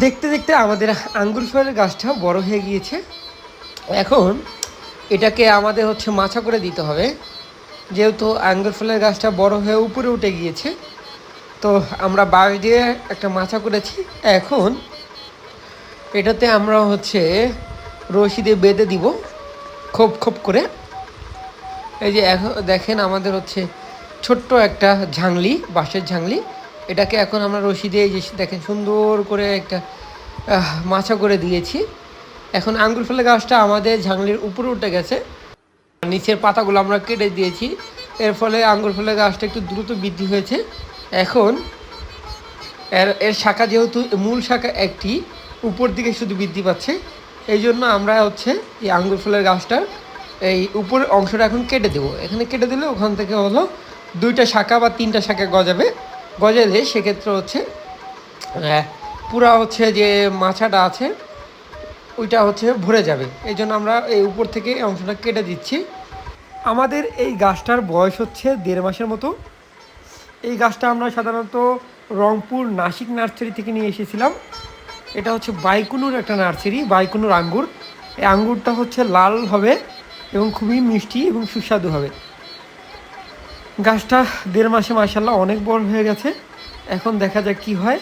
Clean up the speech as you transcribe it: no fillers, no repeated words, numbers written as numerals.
দেখতে দেখতে আমাদের আঙ্গুর ফলের গাছটা বড় হয়ে গিয়েছে। এখন এটাকে আমাদের হচ্ছে মাচা করে দিতে হবে, যেহেতু আঙ্গুর ফলের গাছটা বড় হয়ে উপরে উঠে গিয়েছে। তো আমরা বাঁশ দিয়ে একটা মাচা করেছি। এখন এটাতে আমরা হচ্ছে রশি দিয়ে বেঁধে দিব খোপ খোপ করে। এই যে এখন দেখেন আমাদের হচ্ছে ছোট্ট একটা ঝাংলি, বাঁশের ঝাংলি। এটাকে এখন আমরা রশি দিয়ে এই যে দেখেন সুন্দর করে একটা মাচা করে দিয়েছি। এখন আঙ্গুর ফলের গাছটা আমাদের ঝাংলির উপরে উঠে গেছে। নিচের পাতাগুলো আমরা কেটে দিয়েছি, এর ফলে আঙ্গুর ফলের গাছটা একটু দ্রুত বৃদ্ধি হয়েছে। এখন এর শাখা, যেহেতু মূল শাখা একটি, উপর দিকে শুধু বৃদ্ধি পাচ্ছে, এই জন্য আমরা হচ্ছে এই আঙ্গুর ফলের গাছটার এই উপরের অংশটা এখন কেটে দেবো। এখানে কেটে দিলে ওখান থেকে হলো 2টা শাখা বা 3টা শাখা গজাবে। গজালে সেক্ষেত্রে হচ্ছে পুরা হচ্ছে যে মাচাটা আছে ওইটা হচ্ছে ভরে যাবে। এই জন্য আমরা এই উপর থেকে এই অংশটা কেটে দিচ্ছি। আমাদের এই গাছটার বয়স হচ্ছে 1.5 মাসের মতো। এই গাছটা আমরা সাধারণত রংপুর নাসিক নার্সারি থেকে নিয়ে এসেছিলাম। এটা হচ্ছে বাইকুনুর একটা নার্সারি, বাইকুনুর আঙ্গুর। এই আঙ্গুরটা হচ্ছে লাল হবে এবং খুবই মিষ্টি এবং সুস্বাদু হবে। গাছটা 1.5 মাসে মাশাআল্লাহ অনেক বড় হয়ে গেছে। এখন দেখা যাক কি হয়।